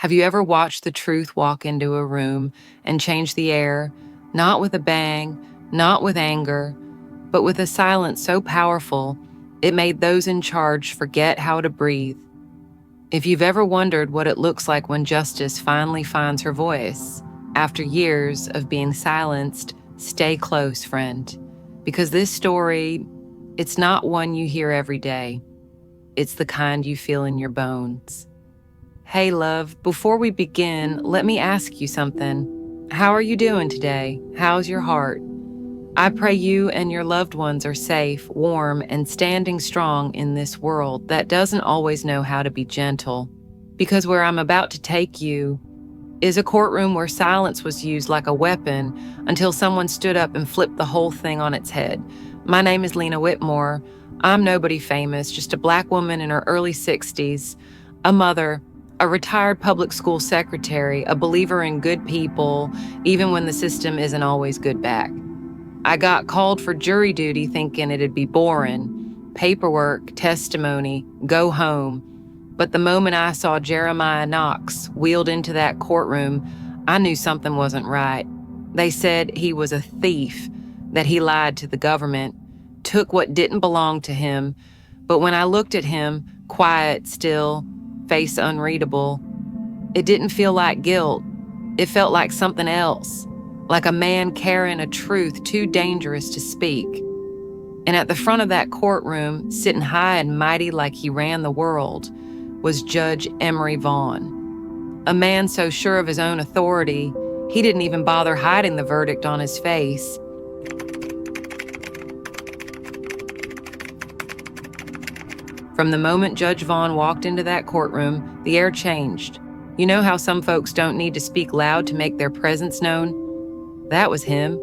Have you ever watched the truth walk into a room and change the air, not with a bang, not with anger, but with a silence so powerful it made those in charge forget how to breathe? If you've ever wondered what it looks like when justice finally finds her voice, after years of being silenced, stay close, friend. Because this story, it's not one you hear every day. It's the kind you feel in your bones. Hey, love, before we begin, let me ask you something. How are you doing today? How's your heart? I pray you and your loved ones are safe, warm, and standing strong in this world that doesn't always know how to be gentle. Because where I'm about to take you is a courtroom where silence was used like a weapon until someone stood up and flipped the whole thing on its head. My name is Lena Whitmore. I'm nobody famous, just a Black woman in her early 60s, a mother, a retired public school secretary, a believer in good people, even when the system isn't always good back. I got called for jury duty thinking it'd be boring. Paperwork, testimony, go home. But the moment I saw Jeremiah Knox wheeled into that courtroom, I knew something wasn't right. They said he was a thief, that he lied to the government, took what didn't belong to him. But when I looked at him, quiet, still, face unreadable, it didn't feel like guilt. It felt like something else, like a man carrying a truth too dangerous to speak. And at the front of that courtroom, sitting high and mighty like he ran the world, was Judge Emery Vaughn. A man so sure of his own authority, he didn't even bother hiding the verdict on his face. From the moment Judge Vaughn walked into that courtroom, the air changed. You know how some folks don't need to speak loud to make their presence known? That was him.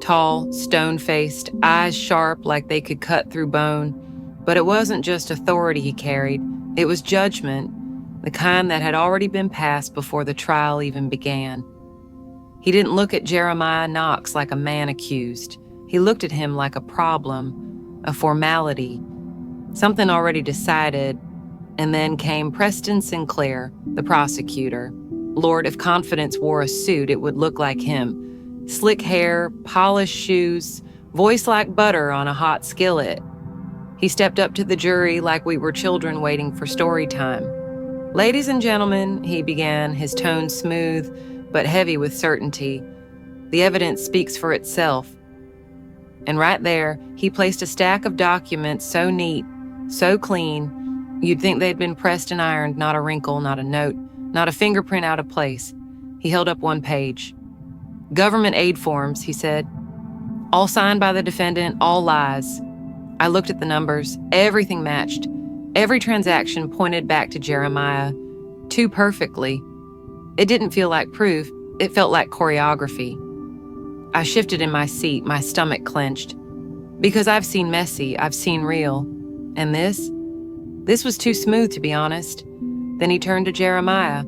Tall, stone-faced, eyes sharp like they could cut through bone. But it wasn't just authority he carried. It was judgment, the kind that had already been passed before the trial even began. He didn't look at Jeremiah Knox like a man accused. He looked at him like a problem, a formality, something already decided. And then came Preston Sinclair, the prosecutor. Lord, if confidence wore a suit, it would look like him. Slick hair, polished shoes, voice like butter on a hot skillet. He stepped up to the jury like we were children waiting for story time. Ladies and gentlemen, he began, his tone smooth but heavy with certainty. The evidence speaks for itself. And right there, he placed a stack of documents so neat, so clean, you'd think they'd been pressed and ironed, not a wrinkle, not a note, not a fingerprint out of place. He held up one page. Government aid forms, he said. All signed by the defendant, all lies. I looked at the numbers. Everything matched. Every transaction pointed back to Jeremiah, too perfectly. It didn't feel like proof. It felt like choreography. I shifted in my seat, my stomach clenched. Because I've seen messy, I've seen real. And this was too smooth, to be honest. Then he turned to Jeremiah.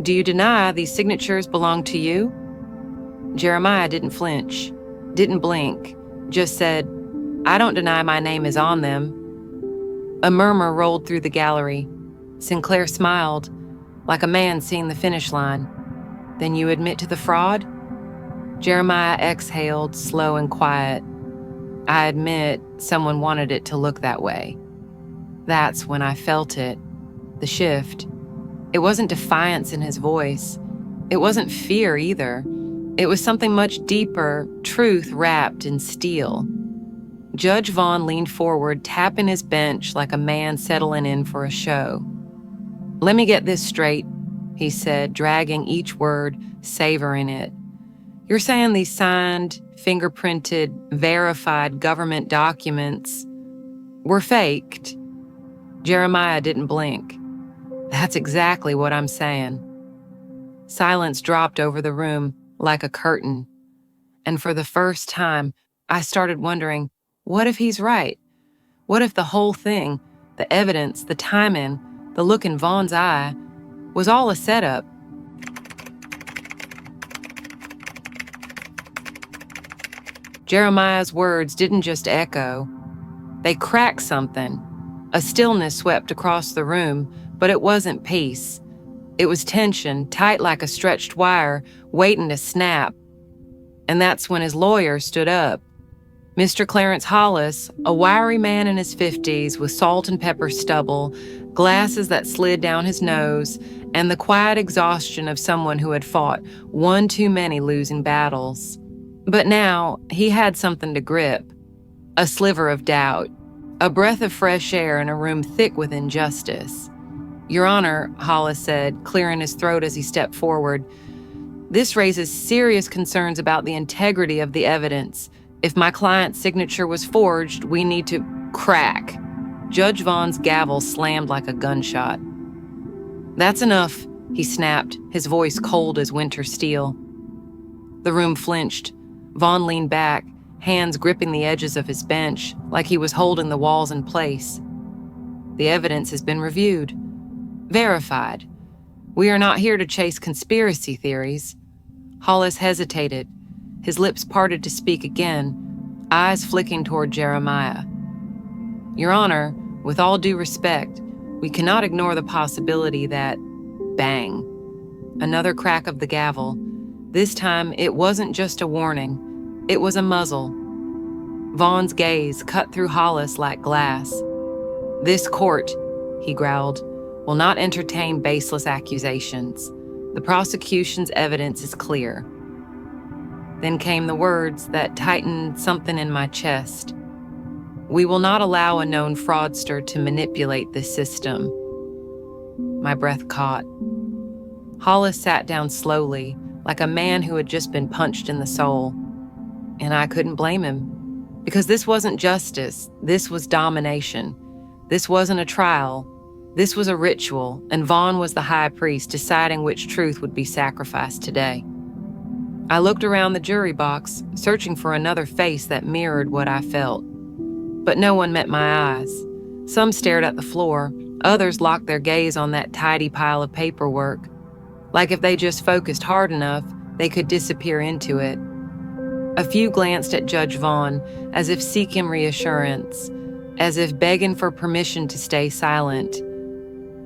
Do you deny these signatures belong to you? Jeremiah didn't flinch, didn't blink, just said, I don't deny my name is on them. A murmur rolled through the gallery. Sinclair smiled, like a man seeing the finish line. Then you admit to the fraud? Jeremiah exhaled, slow and quiet. I admit someone wanted it to look that way. That's when I felt it, the shift. It wasn't defiance in his voice. It wasn't fear either. It was something much deeper, truth wrapped in steel. Judge Vaughn leaned forward, tapping his bench like a man settling in for a show. Let me get this straight, he said, dragging each word, savoring it. You're saying these signed, fingerprinted, verified government documents were faked? Jeremiah didn't blink. That's exactly what I'm saying. Silence dropped over the room like a curtain. And for the first time, I started wondering, what if he's right? What if the whole thing, the evidence, the timing, the look in Vaughn's eye, was all a setup? Jeremiah's words didn't just echo. They cracked something. A stillness swept across the room, but it wasn't peace. It was tension, tight like a stretched wire, waiting to snap. And that's when his lawyer stood up. Mr. Clarence Hollis, a wiry man in his 50s with salt and pepper stubble, glasses that slid down his nose, and the quiet exhaustion of someone who had fought one too many losing battles. But now, he had something to grip. A sliver of doubt. A breath of fresh air in a room thick with injustice. "Your Honor," Hollis said, clearing his throat as he stepped forward, "this raises serious concerns about the integrity of the evidence. If my client's signature was forged, we need to..." Crack. Judge Vaughn's gavel slammed like a gunshot. "That's enough," he snapped, his voice cold as winter steel. The room flinched. Vaughn leaned back, hands gripping the edges of his bench, like he was holding the walls in place. "The evidence has been reviewed. Verified. We are not here to chase conspiracy theories." Hollis hesitated, his lips parted to speak again, eyes flicking toward Jeremiah. "Your Honor, with all due respect, we cannot ignore the possibility that..." Bang. Another crack of the gavel. This time, it wasn't just a warning. It was a muzzle. Vaughn's gaze cut through Hollis like glass. "This court," he growled, "will not entertain baseless accusations. The prosecution's evidence is clear." Then came the words that tightened something in my chest. "We will not allow a known fraudster to manipulate this system." My breath caught. Hollis sat down slowly, like a man who had just been punched in the soul. And I couldn't blame him. Because this wasn't justice, this was domination. This wasn't a trial. This was a ritual, and Vaughn was the high priest deciding which truth would be sacrificed today. I looked around the jury box, searching for another face that mirrored what I felt. But no one met my eyes. Some stared at the floor, others locked their gaze on that tidy pile of paperwork. Like if they just focused hard enough, they could disappear into it. A few glanced at Judge Vaughn, as if seeking reassurance, as if begging for permission to stay silent.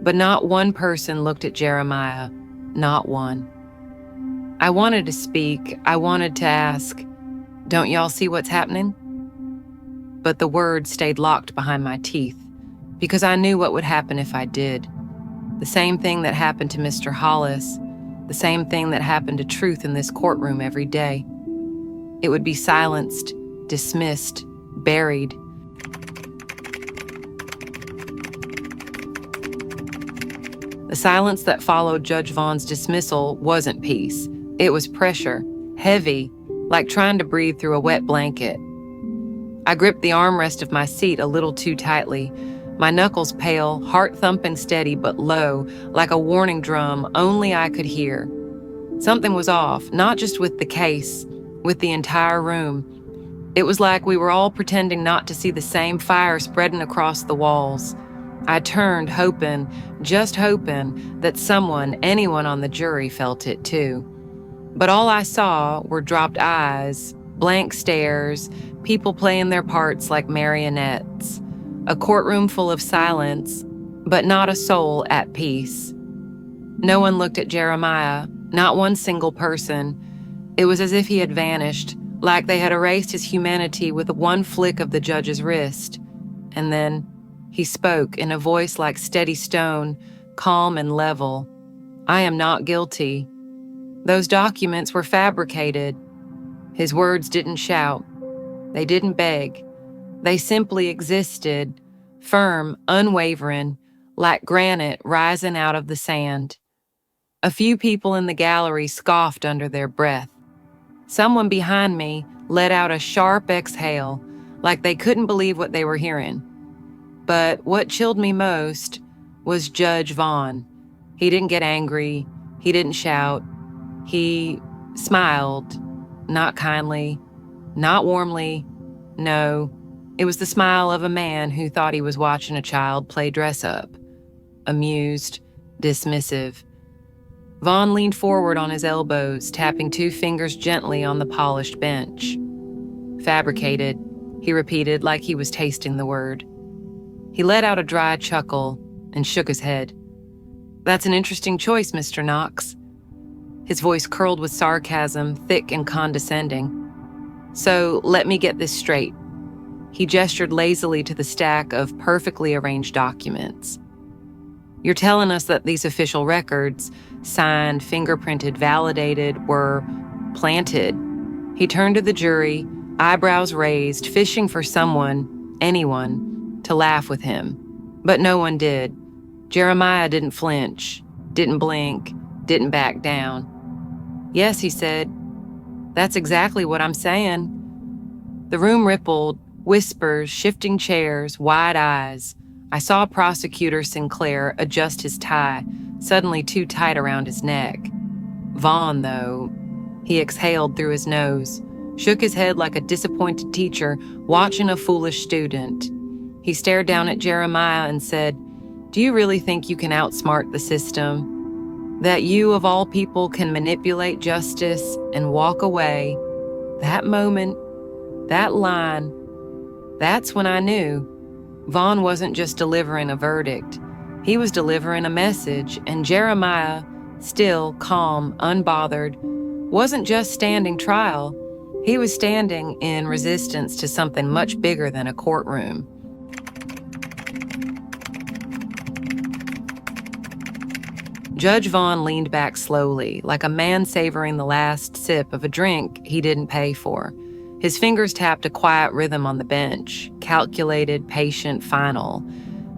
But not one person looked at Jeremiah, not one. I wanted to speak, I wanted to ask, "Don't y'all see what's happening?" But the words stayed locked behind my teeth, because I knew what would happen if I did. The same thing that happened to Mr. Hollis, the same thing that happened to truth in this courtroom every day. It would be silenced, dismissed, buried. The silence that followed Judge Vaughn's dismissal wasn't peace. It was pressure, heavy, like trying to breathe through a wet blanket. I gripped the armrest of my seat a little too tightly, my knuckles pale, heart thumping steady but low, like a warning drum only I could hear. Something was off, not just with the case, with the entire room. It was like we were all pretending not to see the same fire spreading across the walls. I turned, hoping, just hoping, that someone, anyone on the jury felt it too. But all I saw were dropped eyes, blank stares, people playing their parts like marionettes. A courtroom full of silence, but not a soul at peace. No one looked at Jeremiah, not one single person. It was as if he had vanished, like they had erased his humanity with one flick of the judge's wrist. And then he spoke in a voice like steady stone, calm and level. "I am not guilty. Those documents were fabricated." His words didn't shout. They didn't beg. They simply existed, firm, unwavering, like granite rising out of the sand. A few people in the gallery scoffed under their breath. Someone behind me let out a sharp exhale, like they couldn't believe what they were hearing. But what chilled me most was Judge Vaughn. He didn't get angry. He didn't shout. He smiled, not kindly, not warmly. No, it was the smile of a man who thought he was watching a child play dress-up. Amused, dismissive. Vaughn leaned forward on his elbows, tapping two fingers gently on the polished bench. "Fabricated," he repeated like he was tasting the word. He let out a dry chuckle and shook his head. That's an interesting choice, Mr. Knox. His voice curled with sarcasm, thick and condescending. So let me get this straight. He gestured lazily to the stack of perfectly arranged documents. You're telling us that these official records, signed, fingerprinted, validated, were planted. He turned to the jury, eyebrows raised, fishing for someone, anyone, to laugh with him. But no one did. Jeremiah didn't flinch, didn't blink, didn't back down. Yes, he said. That's exactly what I'm saying. The room rippled, whispers, shifting chairs, wide eyes. I saw Prosecutor Sinclair adjust his tie, suddenly too tight around his neck. Vaughn, though, he exhaled through his nose, shook his head like a disappointed teacher watching a foolish student. He stared down at Jeremiah and said, "Do you really think you can outsmart the system? That you, of all people, can manipulate justice and walk away?" That moment, that line, that's when I knew. Vaughn wasn't just delivering a verdict. He was delivering a message, and Jeremiah, still, calm, unbothered, wasn't just standing trial. He was standing in resistance to something much bigger than a courtroom. Judge Vaughn leaned back slowly, like a man savoring the last sip of a drink he didn't pay for. His fingers tapped a quiet rhythm on the bench, calculated, patient, final.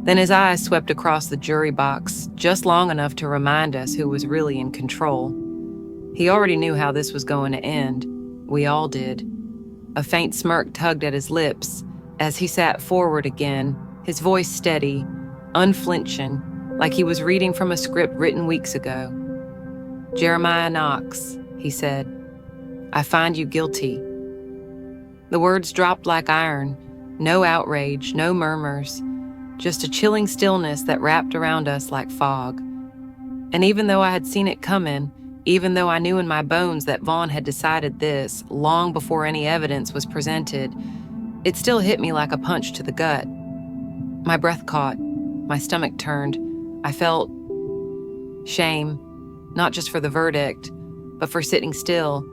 Then his eyes swept across the jury box, just long enough to remind us who was really in control. He already knew how this was going to end. We all did. A faint smirk tugged at his lips as he sat forward again, his voice steady, unflinching, like he was reading from a script written weeks ago. "Jeremiah Knox," he said, "I find you guilty." The words dropped like iron, no outrage, no murmurs, just a chilling stillness that wrapped around us like fog. And even though I had seen it coming, even though I knew in my bones that Vaughn had decided this long before any evidence was presented, it still hit me like a punch to the gut. My breath caught, my stomach turned. I felt shame, not just for the verdict, but for sitting still,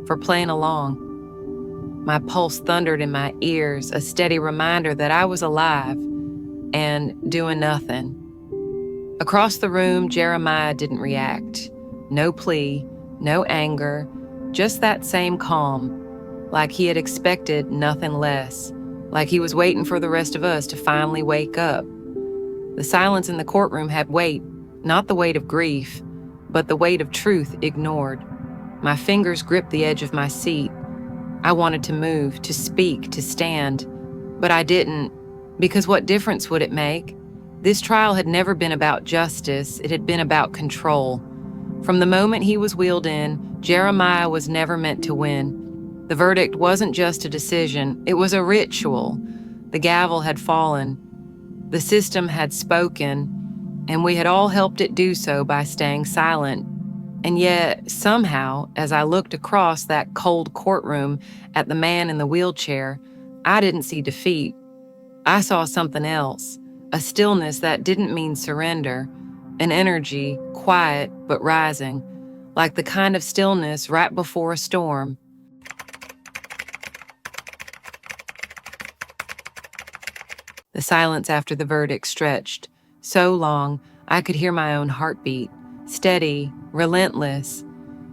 for playing along. My pulse thundered in my ears, a steady reminder that I was alive and doing nothing. Across the room, Jeremiah didn't react. No plea, no anger, just that same calm, like he had expected nothing less, like he was waiting for the rest of us to finally wake up. The silence in the courtroom had weight, not the weight of grief, but the weight of truth ignored. My fingers gripped the edge of my seat. I wanted to move, to speak, to stand, but I didn't, because what difference would it make? This trial had never been about justice, it had been about control. From the moment he was wheeled in, Jeremiah was never meant to win. The verdict wasn't just a decision, it was a ritual. The gavel had fallen. The system had spoken, and we had all helped it do so by staying silent. And yet, somehow, as I looked across that cold courtroom at the man in the wheelchair, I didn't see defeat. I saw something else, a stillness that didn't mean surrender, an energy, quiet but rising, like the kind of stillness right before a storm. The silence after the verdict stretched, so long I could hear my own heartbeat, steady, relentless.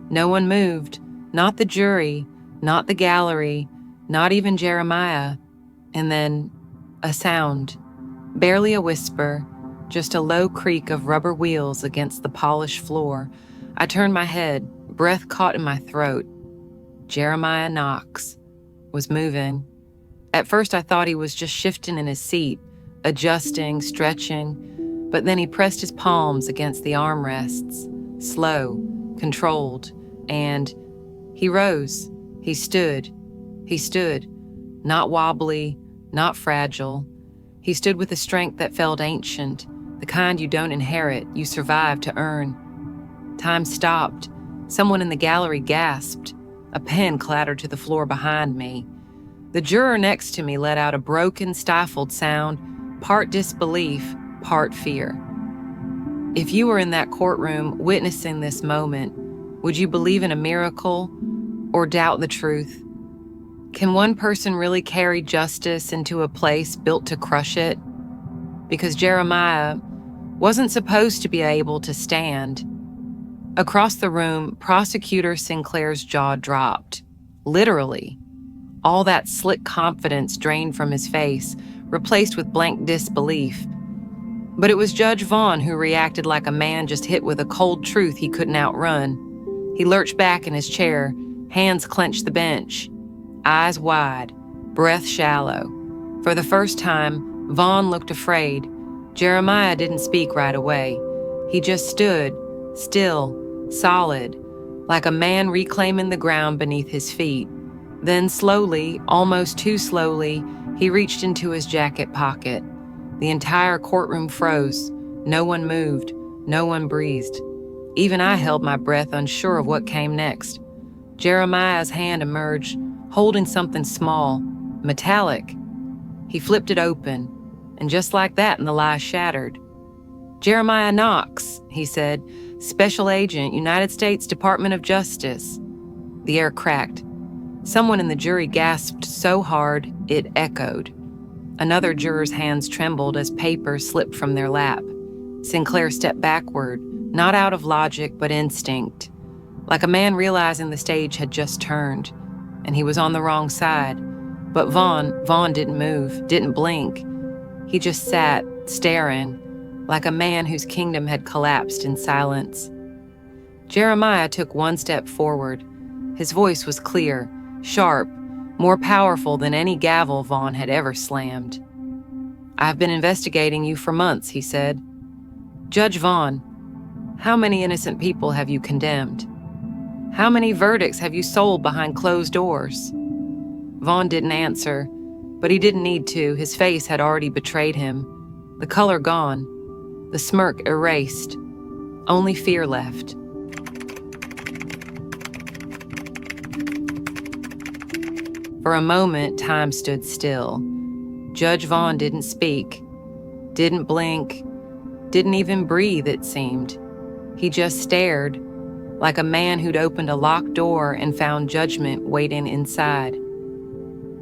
No one moved, not the jury, not the gallery, not even Jeremiah. And then a sound, barely a whisper, just a low creak of rubber wheels against the polished floor. I turned my head, breath caught in my throat. Jeremiah Knox was moving. At first I thought he was just shifting in his seat, adjusting, stretching, but then he pressed his palms against the armrests, slow, controlled, and he rose. He stood, not wobbly, not fragile. He stood with a strength that felt ancient, the kind you don't inherit, you survive to earn. Time stopped. Someone in the gallery gasped. A pen clattered to the floor behind me. The juror next to me let out a broken, stifled sound, part disbelief, part fear. If you were in that courtroom witnessing this moment, would you believe in a miracle or doubt the truth? Can one person really carry justice into a place built to crush it? Because Jeremiah wasn't supposed to be able to stand. Across the room, Prosecutor Sinclair's jaw dropped. Literally. All that slick confidence drained from his face, replaced with blank disbelief. But it was Judge Vaughn who reacted like a man just hit with a cold truth he couldn't outrun. He lurched back in his chair, hands clenched the bench. Eyes wide, breath shallow. For the first time, Vaughn looked afraid. Jeremiah didn't speak right away. He just stood, still, solid, like a man reclaiming the ground beneath his feet. Then slowly, almost too slowly, he reached into his jacket pocket. The entire courtroom froze. No one moved. No one breathed. Even I held my breath, unsure of what came next. Jeremiah's hand emerged, holding something small, metallic. He flipped it open, and just like that, the lie shattered. "Jeremiah Knox," he said, "Special Agent, United States Department of Justice." The air cracked. Someone in the jury gasped so hard, it echoed. Another juror's hands trembled as papers slipped from their lap. Sinclair stepped backward, not out of logic, but instinct. Like a man realizing the stage had just turned, and he was on the wrong side. But Vaughn didn't move, didn't blink. He just sat, staring, like a man whose kingdom had collapsed in silence. Jeremiah took one step forward. His voice was clear, sharp, more powerful than any gavel Vaughn had ever slammed. "I've been investigating you for months," he said. "Judge Vaughn, how many innocent people have you condemned? How many verdicts have you sold behind closed doors?" Vaughn didn't answer, but he didn't need to. His face had already betrayed him. The color gone, the smirk erased, only fear left. For a moment, time stood still. Judge Vaughn didn't speak, didn't blink, didn't even breathe, it seemed. He just stared, like a man who'd opened a locked door and found judgment waiting inside.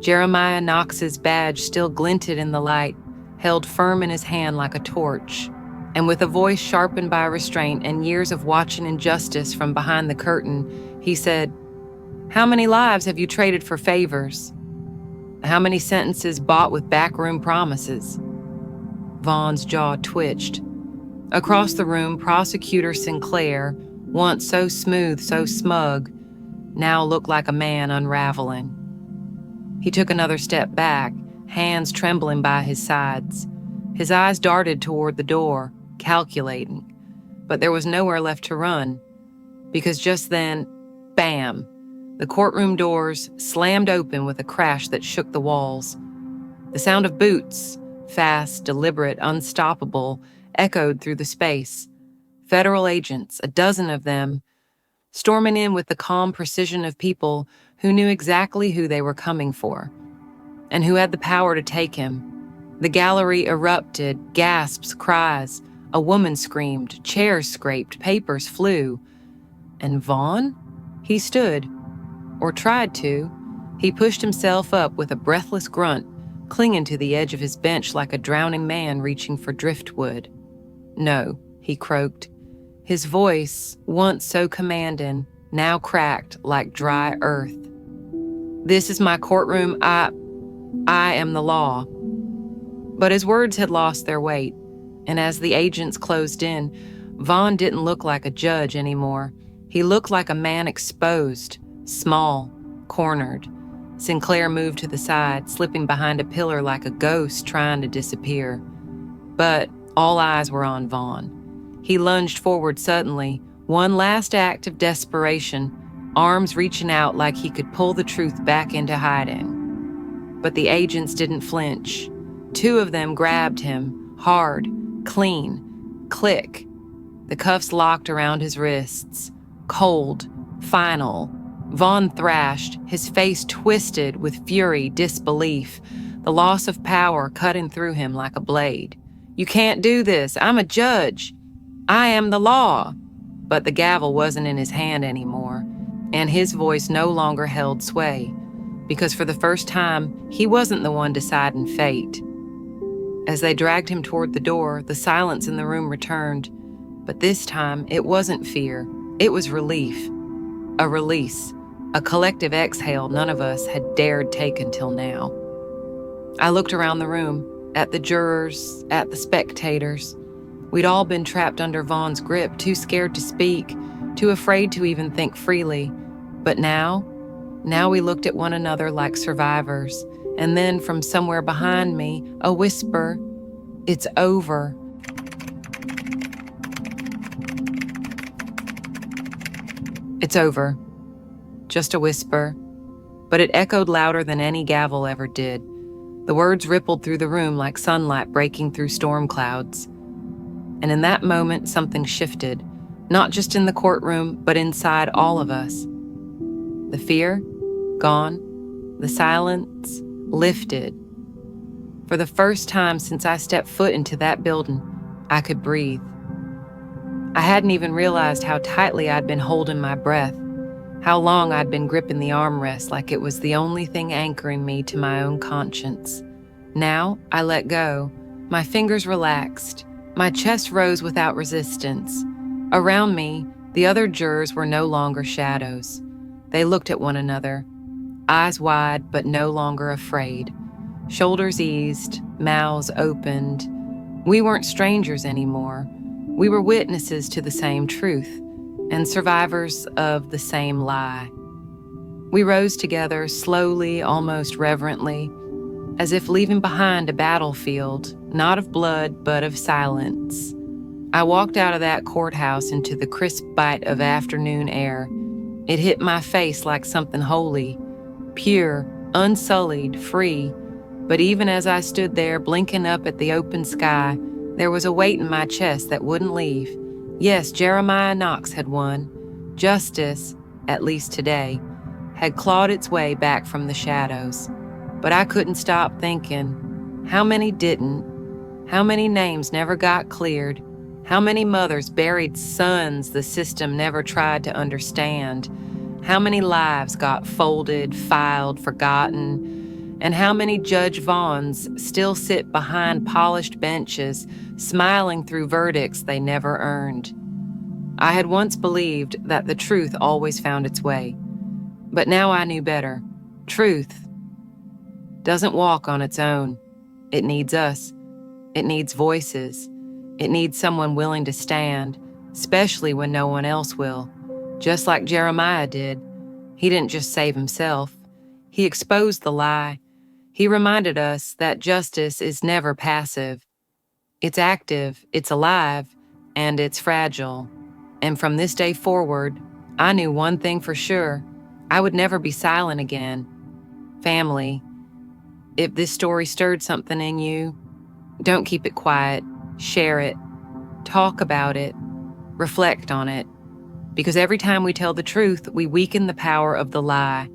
Jeremiah Knox's badge still glinted in the light, held firm in his hand like a torch. And with a voice sharpened by restraint and years of watching injustice from behind the curtain, he said, "How many lives have you traded for favors? How many sentences bought with backroom promises?" Vaughn's jaw twitched. Across the room, Prosecutor Sinclair, once so smooth, so smug, now looked like a man unraveling. He took another step back, hands trembling by his sides. His eyes darted toward the door, calculating. But there was nowhere left to run, because just then, bam, the courtroom doors slammed open with a crash that shook the walls. The sound of boots, fast, deliberate, unstoppable, echoed through the space. Federal agents, a dozen of them, storming in with the calm precision of people who knew exactly who they were coming for, and who had the power to take him. The gallery erupted, gasps, cries. A woman screamed, chairs scraped, papers flew. And Vaughn? He stood, or tried to. He pushed himself up with a breathless grunt, clinging to the edge of his bench like a drowning man reaching for driftwood. "No," he croaked. His voice, once so commanding, now cracked like dry earth. "This is my courtroom. I am the law." But his words had lost their weight, and as the agents closed in, Vaughn didn't look like a judge anymore. He looked like a man exposed, small, cornered. Sinclair moved to the side, slipping behind a pillar like a ghost trying to disappear. But all eyes were on Vaughn. He lunged forward suddenly, one last act of desperation, arms reaching out like he could pull the truth back into hiding. But the agents didn't flinch. Two of them grabbed him, hard, clean, click. The cuffs locked around his wrists. Cold, final. Vaughn thrashed, his face twisted with fury, disbelief, the loss of power cutting through him like a blade. "You can't do this. I'm a judge." I am the law. But the gavel wasn't in his hand anymore, and his voice no longer held sway, because for the first time, he wasn't the one deciding fate. As they dragged him toward the door, the silence in the room returned, but this time it wasn't fear, it was relief. A release, a collective exhale none of us had dared take until now. I looked around the room, at the jurors, at the spectators. We'd all been trapped under Vaughn's grip, too scared to speak, too afraid to even think freely. But now we looked at one another like survivors, and then from somewhere behind me, a whisper, "It's over." It's over. Just a whisper, but it echoed louder than any gavel ever did. The words rippled through the room like sunlight breaking through storm clouds. And in that moment, something shifted, not just in the courtroom, but inside all of us. The fear, gone. The silence, lifted. For the first time since I stepped foot into that building, I could breathe. I hadn't even realized how tightly I'd been holding my breath, how long I'd been gripping the armrest like it was the only thing anchoring me to my own conscience. Now, I let go. My fingers relaxed. My chest rose without resistance. Around me, the other jurors were no longer shadows. They looked at one another, eyes wide but no longer afraid. Shoulders eased, mouths opened. We weren't strangers anymore. We were witnesses to the same truth and survivors of the same lie. We rose together, slowly, almost reverently, as if leaving behind a battlefield, not of blood, but of silence. I walked out of that courthouse into the crisp bite of afternoon air. It hit my face like something holy, pure, unsullied, free. But even as I stood there blinking up at the open sky, there was a weight in my chest that wouldn't leave. Yes, Jeremiah Knox had won. Justice, at least today, had clawed its way back from the shadows. But I couldn't stop thinking, how many didn't? How many names never got cleared? How many mothers buried sons the system never tried to understand? How many lives got folded, filed, forgotten? And how many Judge Vaughns still sit behind polished benches, smiling through verdicts they never earned? I had once believed that the truth always found its way. But now I knew better. Truth doesn't walk on its own. It needs us. It needs voices. It needs someone willing to stand, especially when no one else will. Just like Jeremiah did. He didn't just save himself. He exposed the lie. He reminded us that justice is never passive. It's active, it's alive, and it's fragile. And from this day forward, I knew one thing for sure. I would never be silent again. Family, if this story stirred something in you, don't keep it quiet. Share it. Talk about it. Reflect on it. Because every time we tell the truth, we weaken the power of the lie.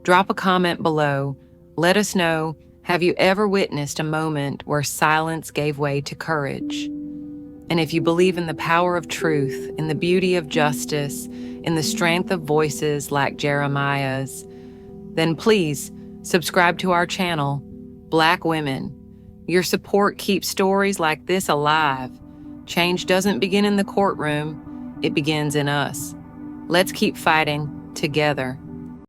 Drop a comment below. Let us know, have you ever witnessed a moment where silence gave way to courage? And if you believe in the power of truth, in the beauty of justice, in the strength of voices like Jeremiah's, then please subscribe to our channel, Black Women. Your support keeps stories like this alive. Change doesn't begin in the courtroom, it begins in us. Let's keep fighting together.